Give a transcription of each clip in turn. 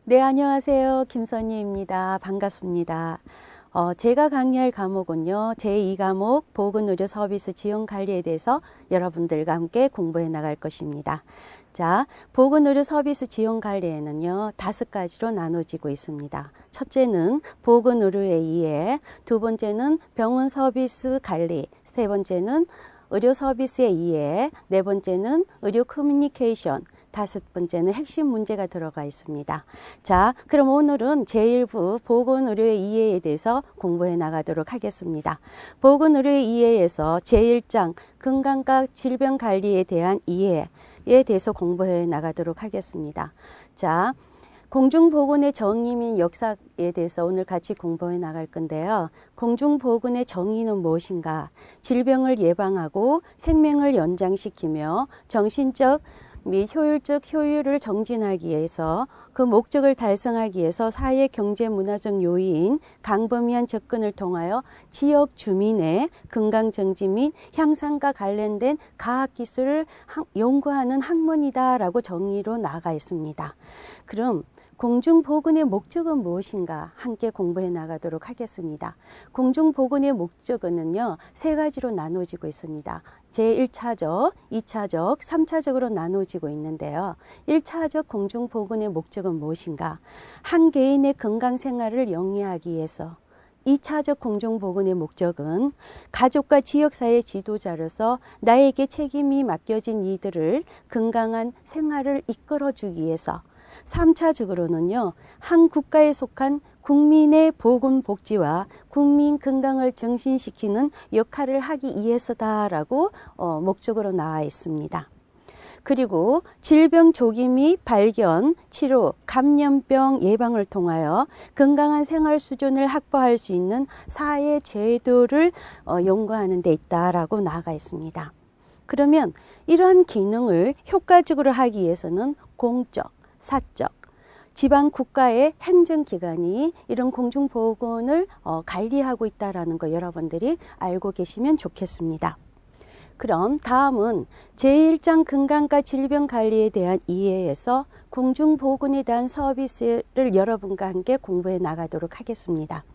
네, 안녕하세요. 김선희입니다. 반갑습니다. 제가 강의할 과목은요, 제2과목 보건의료 서비스 지원 관리에 대해서 여러분들과 함께 공부해 나갈 것입니다. 자, 보건의료 서비스 지원 관리에는요, 5가지로 나눠지고 있습니다. 첫째는 보건의료의 이해, 두 번째는 병원 서비스 관리, 세 번째는 의료 서비스의 이해, 네 번째는 의료 커뮤니케이션, 다섯 번째는 핵심 문제가 들어가 있습니다. 자, 그럼 오늘은 제1부 보건의료의 이해에 대해서 공부해 나가도록 하겠습니다. 보건의료의 이해에서 제1장 건강과 질병관리에 대한 이해에 대해서 공부해 나가도록 하겠습니다. 자, 공중보건의 정의 및 역사에 대해서 오늘 같이 공부해 나갈 건데요. 공중보건의 정의는 무엇인가? 질병을 예방하고 생명을 연장시키며 정신적 및 효율적 효율을 정진하기 위해서 그 목적을 달성하기 위해서 사회, 경제, 문화적 요인, 광범위한 접근을 통하여 지역 주민의 건강 정진 및 향상과 관련된 과학기술을 연구하는 학문이다라고 정의로 나아가 있습니다. 그럼 공중보건의 목적은 무엇인가 함께 공부해 나가도록 하겠습니다. 공중보건의 목적은요, 세 가지로 나눠지고 있습니다. 제1차적, 2차적, 3차적으로 나눠지고 있는데요. 1차적 공중보건의 목적은 무엇인가? 한 개인의 건강생활을 영위하기 위해서 2차적 공중보건의 목적은 가족과 지역사회 지도자로서 나에게 책임이 맡겨진 이들을 건강한 생활을 이끌어주기 위해서 3차적으로는요, 한 국가에 속한 국민의 보건복지와 국민 건강을 증진시키는 역할을 하기 위해서다라고 목적으로 나와 있습니다. 그리고 질병 조기 및 발견, 치료, 감염병 예방을 통하여 건강한 생활 수준을 확보할 수 있는 사회 제도를 연구하는 데 있다라고 나아가 있습니다. 그러면 이러한 기능을 효과적으로 하기 위해서는 공적, 사적, 지방 국가의 행정기관이 이런 공중보건을 관리하고 있다는 거 여러분들이 알고 계시면 좋겠습니다. 그럼 다음은 제1장 건강과 질병관리에 대한 이해에서 공중보건에 대한 서비스를 여러분과 함께 공부해 나가도록 하겠습니다.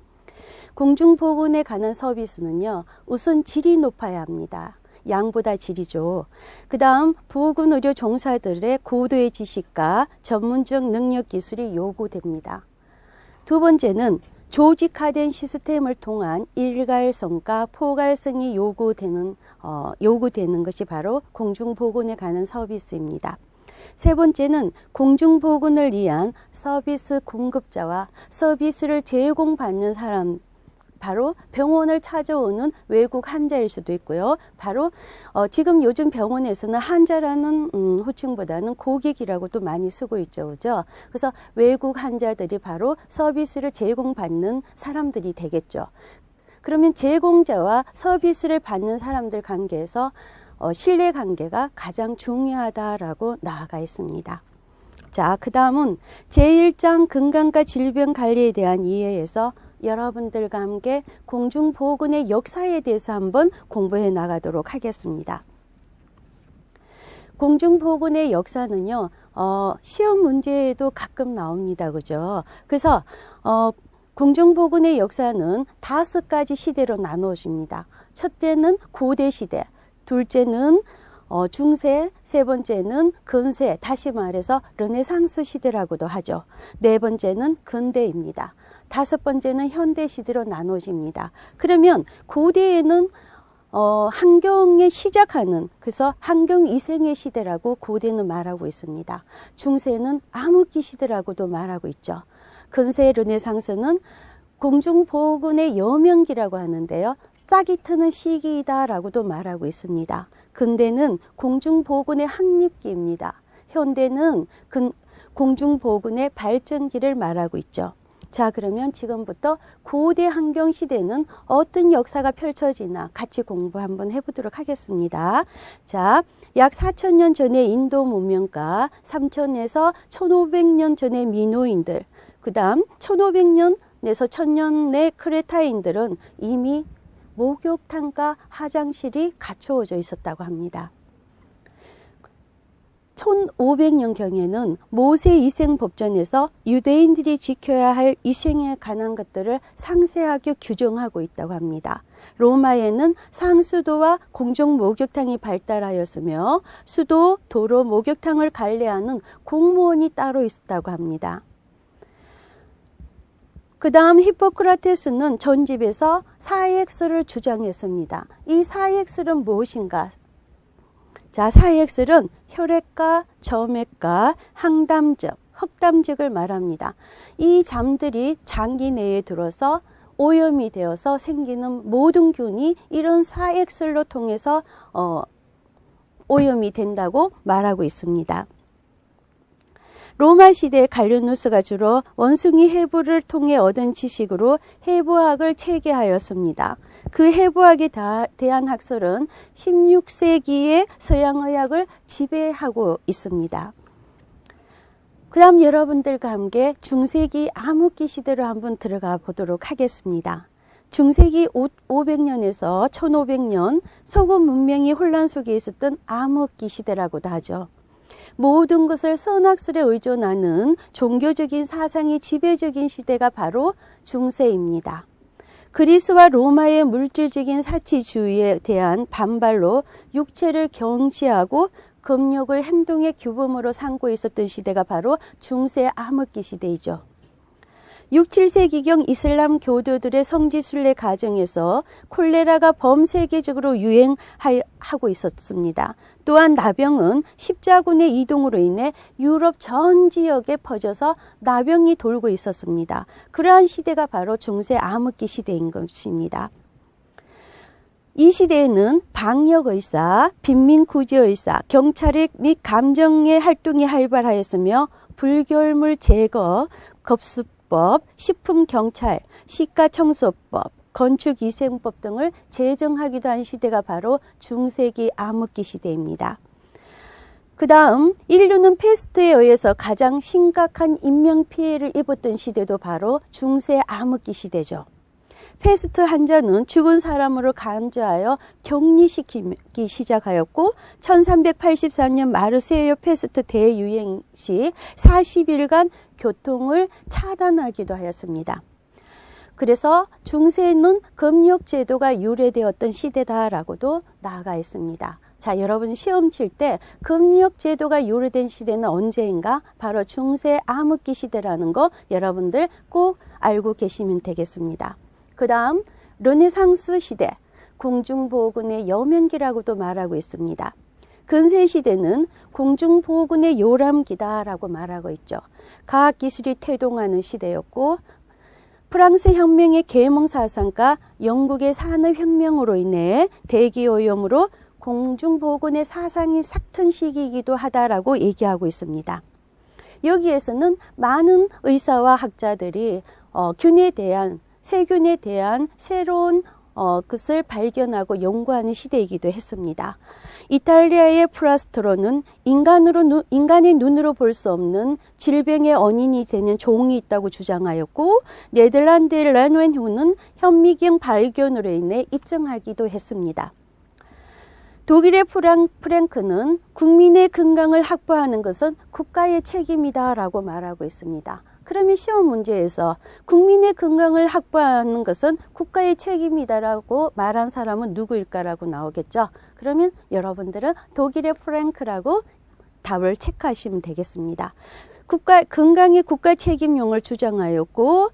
공중보건에 관한 서비스는요, 우선 질이 높아야 합니다. 양보다 질이죠. 그 다음 보건의료 종사들의 고도의 지식과 전문적 능력 기술이 요구됩니다. 두 번째는 조직화된 시스템을 통한 일괄성과 포괄성이 요구되는 것이 바로 공중보건에 관한 서비스입니다. 세 번째는 공중보건을 위한 서비스 공급자와 서비스를 제공받는 사람, 바로 병원을 찾아오는 외국 환자일 수도 있고요. 바로 지금 요즘 병원에서는 환자라는 호칭보다는 고객이라고도 많이 쓰고 있죠. 그죠? 그래서 외국 환자들이 바로 서비스를 제공받는 사람들이 되겠죠. 그러면 제공자와 서비스를 받는 사람들 관계에서 신뢰관계가 가장 중요하다라고 나아가 있습니다. 자, 그 다음은 제1장 건강과 질병관리에 대한 이해에서 여러분들과 함께 공중보건의 역사에 대해서 한번 공부해 나가도록 하겠습니다. 공중보건의 역사는요, 시험 문제에도 가끔 나옵니다. 그죠? 그래서 공중보건의 역사는 5가지 시대로 나눠집니다. 첫째는 고대시대, 둘째는 중세, 세 번째는 근세, 다시 말해서 르네상스 시대라고도 하죠. 네 번째는 근대입니다. 다섯 번째는 현대시대로 나눠집니다. 그러면 고대에는 환경에 시작하는, 그래서 환경위생의 시대라고 고대는 말하고 있습니다. 중세는 암흑기 시대라고도 말하고 있죠. 근세 르네상스는 공중보건의 여명기라고 하는데요. 싹이 트는 시기이다라고도 말하고 있습니다. 근대는 공중보건의 확립기입니다. 현대는 공중보건의 발전기를 말하고 있죠. 자, 그러면 지금부터 고대 환경시대는 어떤 역사가 펼쳐지나 같이 공부 한번 해보도록 하겠습니다. 자, 약 4,000년 전의 인도 문명과 3,000에서 1,500년 전의 미노인들, 그 다음 1,500년에서 1,000년의 크레타인들은 이미 목욕탕과 화장실이 갖추어져 있었다고 합니다. 1500년경에는 모세 이생법전에서 유대인들이 지켜야 할 이생에 관한 것들을 상세하게 규정하고 있다고 합니다. 로마에는 상수도와 공중 목욕탕이 발달하였으며 수도, 도로, 목욕탕을 관리하는 공무원이 따로 있었다고 합니다. 그 다음 히포크라테스는 전집에서 사액설을 주장했습니다. 이 사액설은 무엇인가? 자, 사액설은 혈액과 점액과 항담적, 흑담적을 말합니다. 이 잠들이 장기 내에 들어서 오염이 되어서 생기는 모든 균이 이런 사액설로 통해서 오염이 된다고 말하고 있습니다. 로마 시대의 갈리누스가 주로 원숭이 해부를 통해 얻은 지식으로 해부학을 체계하였습니다. 그 해부학에 대한 학설은 16세기의 서양의학을 지배하고 있습니다. 그 다음 여러분들과 함께 중세기 암흑기 시대로 한번 들어가 보도록 하겠습니다. 중세기 500년에서 1500년 서구 문명이 혼란 속에 있었던 암흑기 시대라고도 하죠. 모든 것을 선악설에 의존하는 종교적인 사상이 지배적인 시대가 바로 중세입니다. 그리스와 로마의 물질적인 사치주의에 대한 반발로 육체를 경시하고 금욕을 행동의 규범으로 삼고 있었던 시대가 바로 중세 암흑기 시대이죠. 6, 7세기경 이슬람 교도들의 성지순례 과정에서 콜레라가 범세계적으로 유행하고 있었습니다. 또한 나병은 십자군의 이동으로 인해 유럽 전 지역에 퍼져서 나병이 돌고 있었습니다. 그러한 시대가 바로 중세 암흑기 시대인 것입니다. 이 시대에는 방역의사, 빈민구제의사, 경찰 및 감정의 활동이 활발하였으며 불결물 제거, 급수법, 식품경찰, 시가청소법, 건축위생법 등을 제정하기도 한 시대가 바로 중세기 암흑기 시대입니다. 그 다음 인류는 패스트에 의해서 가장 심각한 인명피해를 입었던 시대도 바로 중세 암흑기 시대죠. 패스트 환자는 죽은 사람으로 간주하여 격리시키기 시작하였고 1383년 마르세유 패스트 대유행 시 40일간 교통을 차단하기도 하였습니다. 그래서 중세는 금욕제도가 유래되었던 시대다라고도 나아가 있습니다. 자, 여러분 시험 칠 때 금욕제도가 유래된 시대는 언제인가? 바로 중세 암흑기 시대라는 거 여러분들 꼭 알고 계시면 되겠습니다. 그 다음 르네상스 시대, 공중보건의 여명기라고도 말하고 있습니다. 근세시대는 공중보건의 요람기다라고 말하고 있죠. 과학기술이 태동하는 시대였고 프랑스 혁명의 계몽사상과 영국의 산업혁명으로 인해 대기오염으로 공중보건의 사상이 삭튼 시기이기도 하다라고 얘기하고 있습니다. 여기에서는 많은 의사와 학자들이 세균에 대한 새로운 것을 발견하고 연구하는 시대이기도 했습니다. 이탈리아의 프라스트로는 인간의 눈으로 볼 수 없는 질병의 원인이 되는 종이 있다고 주장하였고 네덜란드의 란웬후는 현미경 발견으로 인해 입증하기도 했습니다. 독일의 프랭크는 국민의 건강을 확보하는 것은 국가의 책임이다 라고 말하고 있습니다. 그러면 시험 문제에서 국민의 건강을 확보하는 것은 국가의 책임이다라고 말한 사람은 누구일까라고 나오겠죠. 그러면 여러분들은 독일의 프랭크라고 답을 체크하시면 되겠습니다. 건강이 국가 책임용을 주장하였고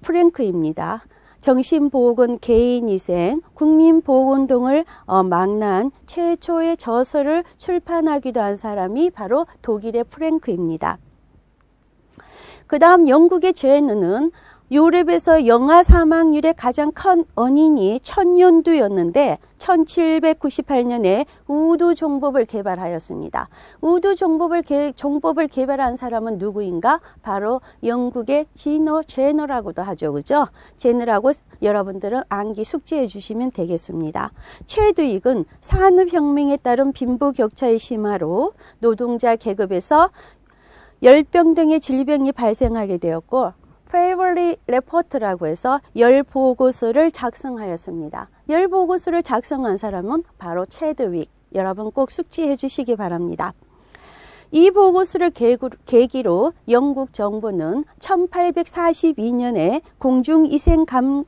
프랭크입니다. 정신보건, 개인위생, 국민보건운동을 망라한 최초의 저서를 출판하기도 한 사람이 바로 독일의 프랭크입니다. 그 다음 영국의 제너는 유럽에서 영아 사망률의 가장 큰 원인이 천연두였는데 1798년에 우두 종법을 개발하였습니다. 우두 종법을 개발한 사람은 누구인가? 바로 영국의 제너라고도 하죠. 그죠? 제너라고 여러분들은 암기 숙지해 주시면 되겠습니다. 최두익은 산업혁명에 따른 빈부격차의 심화로 노동자 계급에서 열병 등의 질병이 발생하게 되었고 페이벌리 레포트라고 해서 열보고서를 작성하였습니다. 열보고서를 작성한 사람은 바로 체드윅. 여러분 꼭 숙지해 주시기 바랍니다. 이 보고서를 계기로 영국 정부는 1842년에 공중위생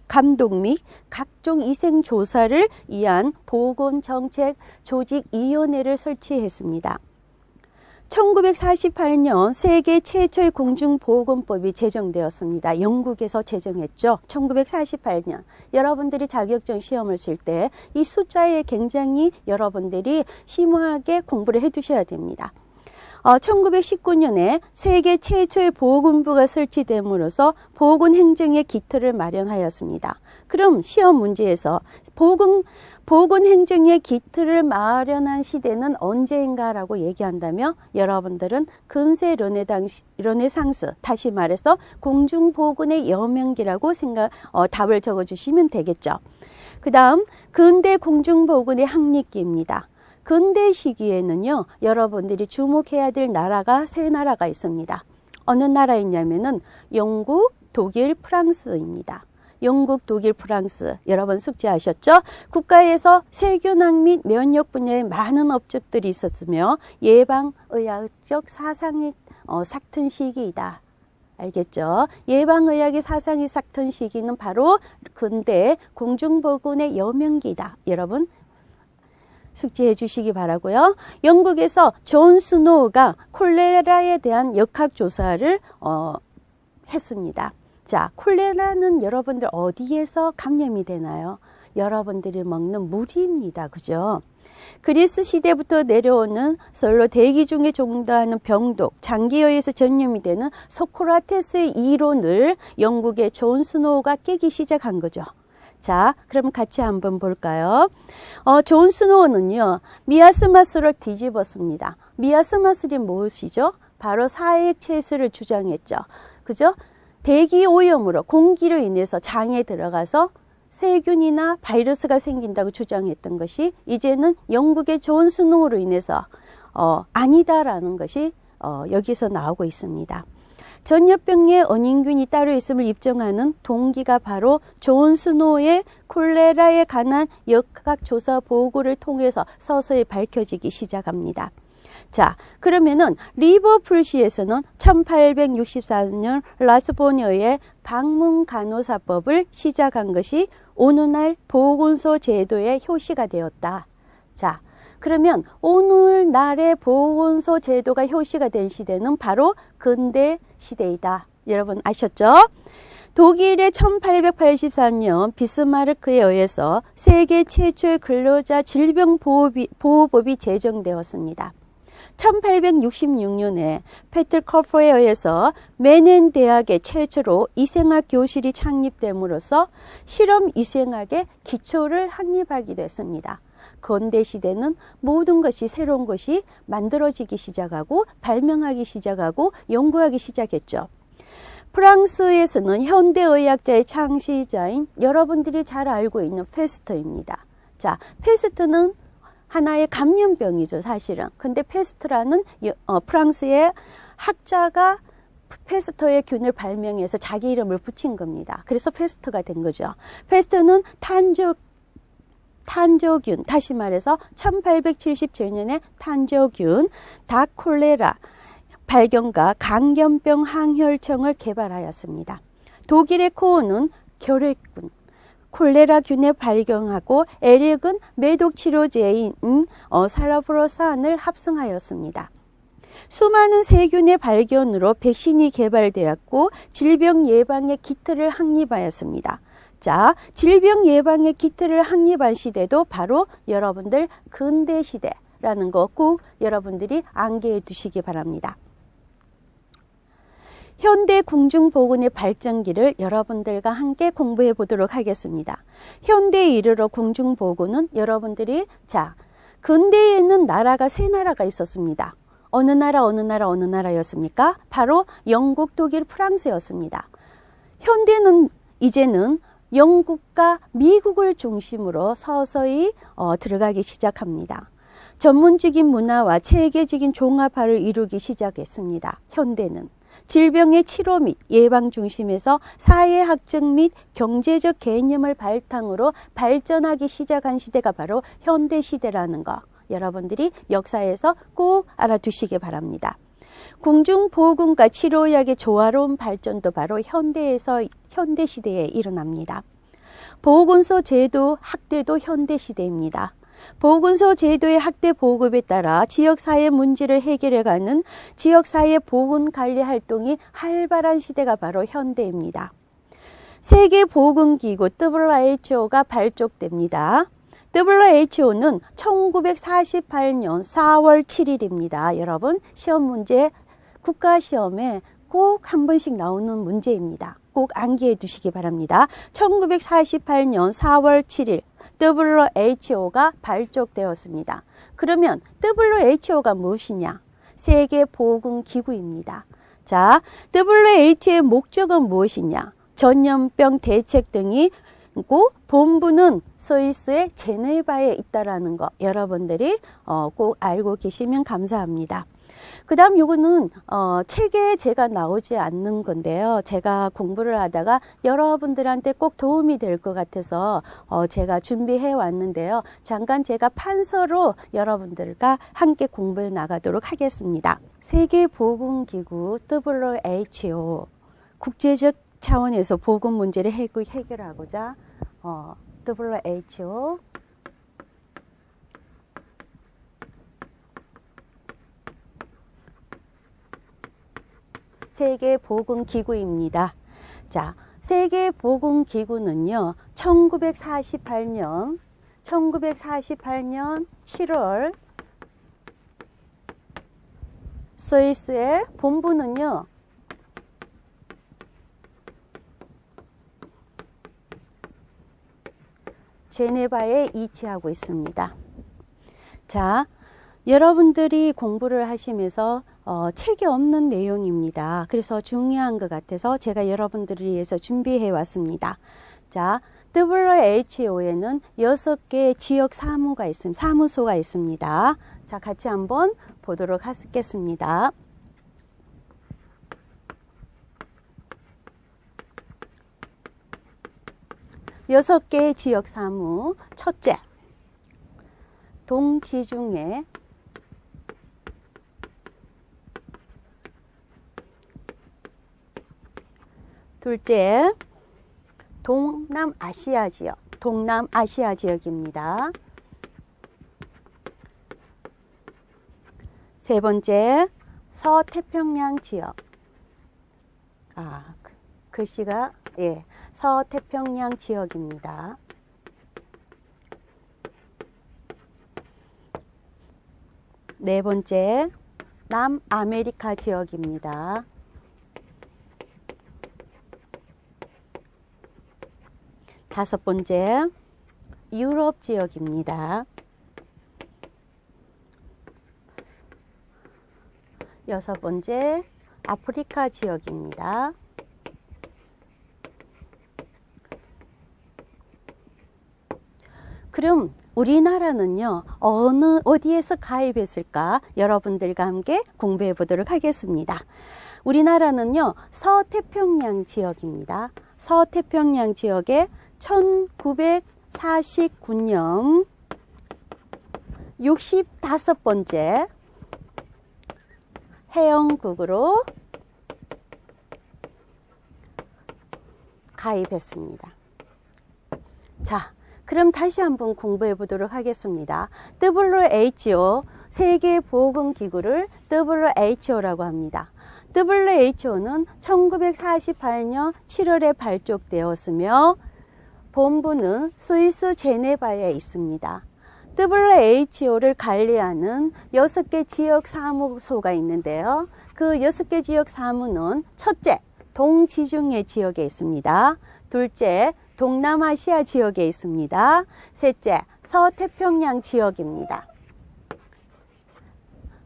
감독 및 각종 위생 조사를 위한 보건정책조직위원회를 설치했습니다. 1948년 세계 최초의 공중보건법이 제정되었습니다. 영국에서 제정했죠. 1948년. 여러분들이 자격증 시험을 칠 때 이 숫자에 굉장히 여러분들이 심오하게 공부를 해두셔야 됩니다. 1919년에 세계 최초의 보건부가 설치됨으로써 보건행정의 기틀을 마련하였습니다. 그럼 시험 문제에서 보건행정의 기틀을 마련한 시대는 언제인가라고 얘기한다면 여러분들은 근세 르네상스, 다시 말해서 공중보건의 여명기라고 답을 적어주시면 되겠죠. 그 다음 근대 공중보건의 확립기입니다. 근대 시기에는요, 여러분들이 주목해야 될 나라가 세 나라가 있습니다. 어느 나라있냐면은 영국, 독일, 프랑스입니다. 영국, 독일, 프랑스. 여러분 숙지하셨죠? 국가에서 세균학 및 면역 분야에 많은 업적들이 있었으며 예방의학적 사상이 삭튼 시기이다. 알겠죠? 예방의학의 사상이 삭튼 시기는 바로 근대 공중보건의 여명기이다. 여러분 숙지해 주시기 바라고요. 영국에서 존 스노우가 콜레라에 대한 역학조사를 했습니다. 자, 콜레라는 여러분들 어디에서 감염이 되나요? 여러분들이 먹는 물입니다. 그죠? 그리스 시대부터 내려오는 설로 대기 중에 종도하는 병독, 장기여에서 전염이 되는 소크라테스의 이론을 영국의 존 스노우가 깨기 시작한 거죠. 자, 그럼 같이 한번 볼까요? 존 스노우는요, 미아스마스를 뒤집었습니다. 미아스마스이 무엇이죠? 바로 사액체수를 주장했죠. 그죠? 대기 오염으로 공기로 인해서 장에 들어가서 세균이나 바이러스가 생긴다고 주장했던 것이 이제는 영국의 존 스노우로 인해서 아니다라는 것이 여기서 나오고 있습니다. 전염병의 원인균이 따로 있음을 입증하는 동기가 바로 존 스노우의 콜레라에 관한 역학조사 보고를 통해서 서서히 밝혀지기 시작합니다. 자, 그러면은 리버풀시에서는 1864년 라스보니어의 방문간호사법을 시작한 것이 오늘날 보건소 제도의 효시가 되었다. 자, 그러면 오늘날의 보건소 제도가 효시가 된 시대는 바로 근대 시대이다. 여러분 아셨죠? 독일의 1883년 비스마르크에 의해서 세계 최초의 근로자 질병보호법이 제정되었습니다. 1866년에 페트코프에 의해서 메넨 대학의 최초로 이생학 교실이 창립됨으로써 실험 이생학의 기초를 확립하기도 했습니다. 근대 시대는 모든 것이 새로운 것이 만들어지기 시작하고 발명하기 시작하고 연구하기 시작했죠. 프랑스에서는 현대의학자의 창시자인 여러분들이 잘 알고 있는 페스트입니다. 자, 페스트는 하나의 감염병이죠, 사실은. 근데 페스트라는 프랑스의 학자가 페스터의 균을 발명해서 자기 이름을 붙인 겁니다. 그래서 페스트가 된 거죠. 페스트는 탄저균, 다시 말해서 1877년에 탄저균, 닭 콜레라 발견과 강염병 항혈청을 개발하였습니다. 독일의 코어는 결핵균, 콜레라균을 발견하고 에릭은 매독치료제인 살라브로산을 합성하였습니다. 수많은 세균의 발견으로 백신이 개발되었고 질병 예방의 기틀을 확립하였습니다. 자, 질병 예방의 기틀을 확립한 시대도 바로 여러분들 근대 시대라는 거 꼭 여러분들이 암기해 두시기 바랍니다. 현대 공중보건의 발전기를 여러분들과 함께 공부해 보도록 하겠습니다. 현대에 이르러 공중보건은 여러분들이 자, 근대에는 나라가 세 나라가 있었습니다. 어느 나라였습니까? 바로 영국, 독일, 프랑스였습니다. 현대는 이제는 영국과 미국을 중심으로 서서히 들어가기 시작합니다. 전문적인 문화와 체계적인 종합화를 이루기 시작했습니다. 현대는. 질병의 치료 및 예방 중심에서 사회학적 및 경제적 개념을 바탕으로 발전하기 시작한 시대가 바로 현대시대라는 거 여러분들이 역사에서 꼭 알아두시기 바랍니다. 공중보건과 치료의학의 조화로운 발전도 바로 현대시대에 일어납니다. 보건소 제도 학대도 현대시대입니다. 보건소 제도의 학대 보급에 따라 지역사회 문제를 해결해가는 지역사회 보건관리 활동이 활발한 시대가 바로 현대입니다. 세계보건기구 WHO가 발족됩니다. WHO는 1948년 4월 7일입니다. 여러분 시험 문제 국가시험에 꼭 한 번씩 나오는 문제입니다. 꼭 암기해 두시기 바랍니다. 1948년 4월 7일 WHO가 발족되었습니다. 그러면 WHO가 무엇이냐? 세계보건기구입니다. 자, WHO의 목적은 무엇이냐? 전염병 대책 등이 있고 본부는 스위스의 제네바에 있다라는 거 여러분들이 꼭 알고 계시면 감사합니다. 그 다음 요거는 책에 제가 나오지 않는 건데요. 제가 공부를 하다가 여러분들한테 꼭 도움이 될 것 같아서 제가 준비해 왔는데요. 잠깐 제가 판서로 여러분들과 함께 공부해 나가도록 하겠습니다. 세계보건기구 WHO 국제적 차원에서 보건 문제를 해결하고자 WHO 세계보건기구입니다. 자, 세계보건기구는요, 1948년 7월 스위스의 본부는요, 제네바에 위치하고 있습니다. 자, 여러분들이 공부를 하시면서 책에 없는 내용입니다. 그래서 중요한 것 같아서 제가 여러분들을 위해서 준비해 왔습니다. 자, WHO에는 6개의 지역 사무소가 있습니다. 자, 같이 한번 보도록 하겠습니다. 여섯 개의 지역 사무. 첫째, 동지중해 둘째, 동남아시아 지역입니다. 세 번째, 서태평양 지역. 글씨가 서태평양 지역입니다. 네 번째, 남아메리카 지역입니다. 다섯 번째, 유럽 지역입니다. 여섯 번째, 아프리카 지역입니다. 그럼 우리나라는요, 어디에서 가입했을까? 여러분들과 함께 공부해 보도록 하겠습니다. 우리나라는요, 서태평양 지역입니다. 서태평양 지역에 1949년 65번째 회원국으로 가입했습니다. 자, 그럼 다시 한번 공부해 보도록 하겠습니다. WHO, 세계보건기구를 WHO라고 합니다. WHO는 1948년 7월에 발족되었으며 본부는 스위스 제네바에 있습니다. WHO를 관리하는 6개 지역 사무소가 있는데요. 그 6개 지역 사무는 첫째, 동지중해 지역에 있습니다. 둘째, 동남아시아 지역에 있습니다. 셋째, 서태평양 지역입니다.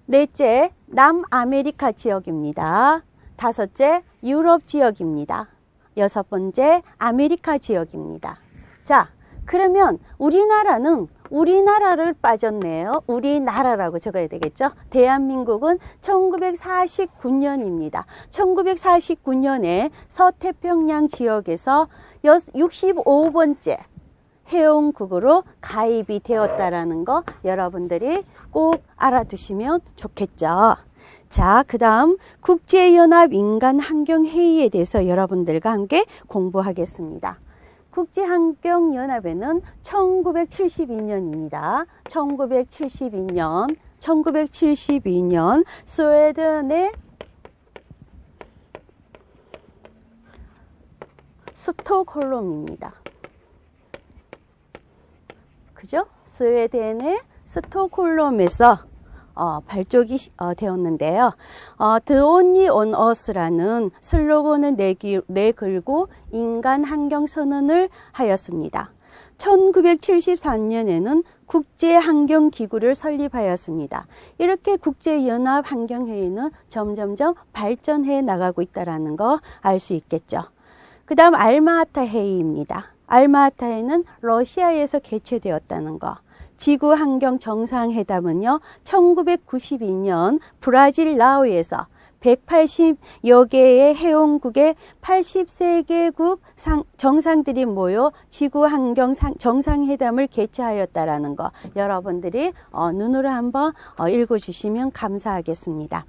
넷째, 남아메리카 지역입니다. 다섯째, 유럽 지역입니다. 여섯 번째, 아메리카 지역입니다. 자, 그러면 우리나라를 빠졌네요. 우리나라라고 적어야 되겠죠. 대한민국은 1949년입니다. 1949년에 서태평양 지역에서 65번째 회원국으로 가입이 되었다라는 거 여러분들이 꼭 알아두시면 좋겠죠. 자, 그 다음 국제연합인간환경회의에 대해서 여러분들과 함께 공부하겠습니다. 국제환경연합에는 1972년입니다. 1972년 스웨덴의 스톡홀름입니다. 그죠? 스웨덴의 스톡홀름에서 발족이 되었는데요. The Only on Earth라는 슬로건을 내걸고 인간환경선언을 하였습니다. 1974년에는 국제환경기구를 설립하였습니다. 이렇게 국제연합환경회의는 점점점 발전해 나가고 있다는 거 알 수 있겠죠. 그 다음 알마아타 회의입니다. 알마아타회는 러시아에서 개최되었다는 거. 지구환경정상회담은요, 1992년 브라질 라오에서 180여 개의 회원국의 83개국 정상들이 모여 지구환경 정상회담을 개최하였다라는 거 여러분들이 눈으로 한번 읽어주시면 감사하겠습니다.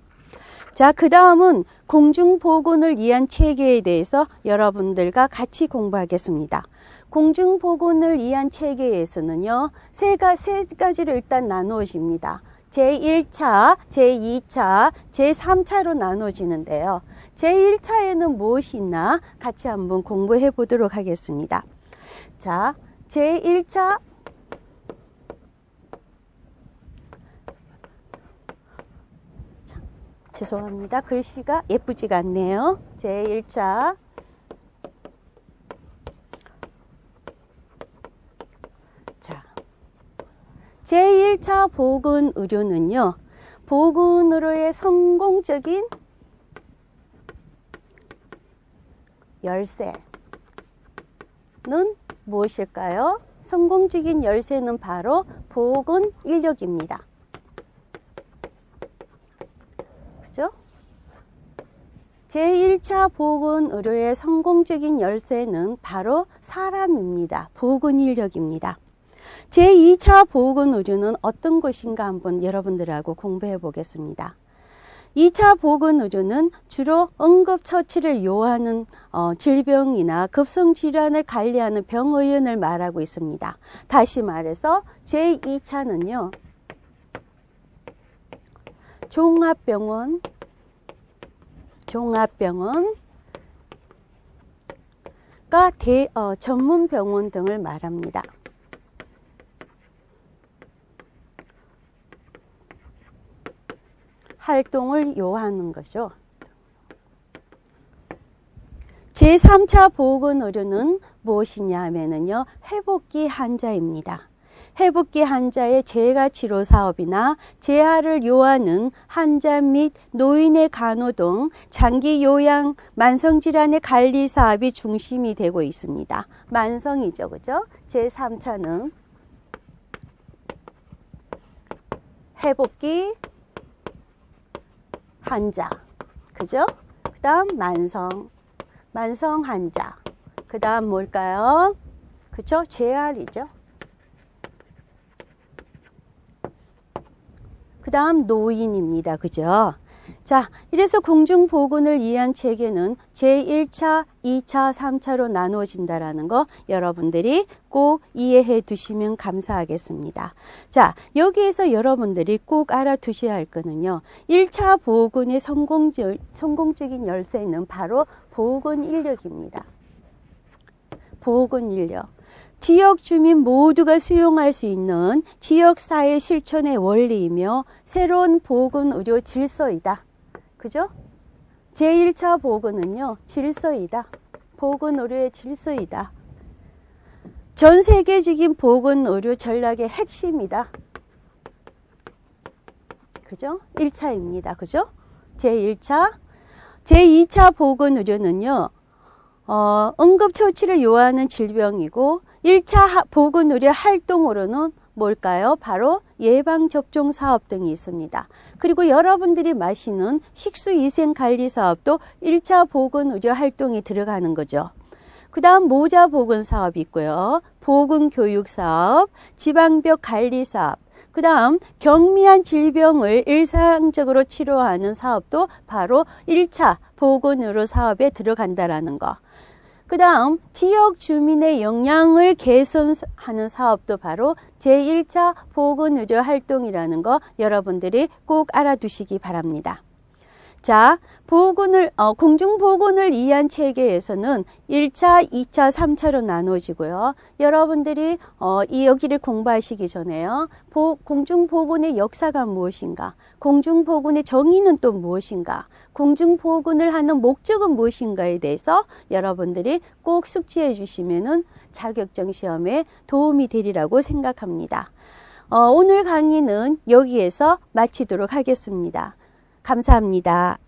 자, 그 다음은 공중보건을 위한 체계에 대해서 여러분들과 같이 공부하겠습니다. 공중보건을 위한 체계에서는요, 세 가지를 일단 나누어집니다. 제1차, 제2차, 제3차로 나눠지는데요. 제1차에는 무엇이 있나 같이 한번 공부해 보도록 하겠습니다. 자, 제1차 죄송합니다. 글씨가 예쁘지가 않네요. 제1차 제1차 보건의료는요, 보건의료의 성공적인 열쇠는 무엇일까요? 성공적인 열쇠는 바로 보건인력입니다. 그죠? 제1차 보건의료의 성공적인 열쇠는 바로 사람입니다. 보건인력입니다. 제2차 보건의료는 어떤 것인가 한번 여러분들하고 공부해 보겠습니다. 2차 보건의료는 주로 응급처치를 요하는 질병이나 급성질환을 관리하는 병의원을 말하고 있습니다. 다시 말해서 제2차는요, 종합병원과 전문병원 등을 말합니다. 활동을 요하는 거죠. 제3차 보건의료는 무엇이냐 하면은요, 회복기 환자입니다. 회복기 환자의 재가 치료 사업이나 재활을 요하는 환자 및 노인의 간호 등 장기 요양 만성질환의 관리 사업이 중심이 되고 있습니다. 만성이죠, 그죠? 제3차는 회복기 환자, 그죠? 그 다음 만성 환자, 그 다음 뭘까요? 그죠? 재활이죠. 그 다음 노인입니다. 그죠? 자, 이래서 공중보건을 위한 체계는 제1차, 2차, 3차로 나누어진다라는 거 여러분들이 꼭 이해해 두시면 감사하겠습니다. 자, 여기에서 여러분들이 꼭 알아두셔야 할 거는요, 1차 보건의 성공적인 열쇠는 바로 보건인력입니다. 보건인력. 지역 주민 모두가 수용할 수 있는 지역사회 실천의 원리이며 새로운 보건의료 질서이다. 그죠? 제1차 보건은요, 질서이다. 보건의료의 질서이다. 전 세계적인 보건의료 전략의 핵심이다. 그죠? 1차입니다. 그죠? 제1차. 제2차 보건의료는요, 응급처치를 요하는 질병이고 1차 보건의료 활동으로는 뭘까요? 바로 예방접종 사업 등이 있습니다. 그리고 여러분들이 마시는 식수위생관리 사업도 1차 보건의료 활동이 들어가는 거죠. 그 다음 모자 보건 사업이 있고요. 보건교육사업, 지방벽 관리사업, 그 다음 경미한 질병을 일상적으로 치료하는 사업도 바로 1차 보건의료 사업에 들어간다라는 거. 그 다음 지역 주민의 영양을 개선하는 사업도 바로 제1차 보건의료 활동이라는 거 여러분들이 꼭 알아두시기 바랍니다. 자, 공중보건을 위한 체계에서는 1차, 2차, 3차로 나눠지고요. 여러분들이 여기를 공부하시기 전에요. 공중보건의 역사가 무엇인가? 공중보건의 정의는 또 무엇인가? 공중보건을 하는 목적은 무엇인가에 대해서 여러분들이 꼭 숙지해 주시면은 자격증 시험에 도움이 되리라고 생각합니다. 오늘 강의는 여기에서 마치도록 하겠습니다. 감사합니다.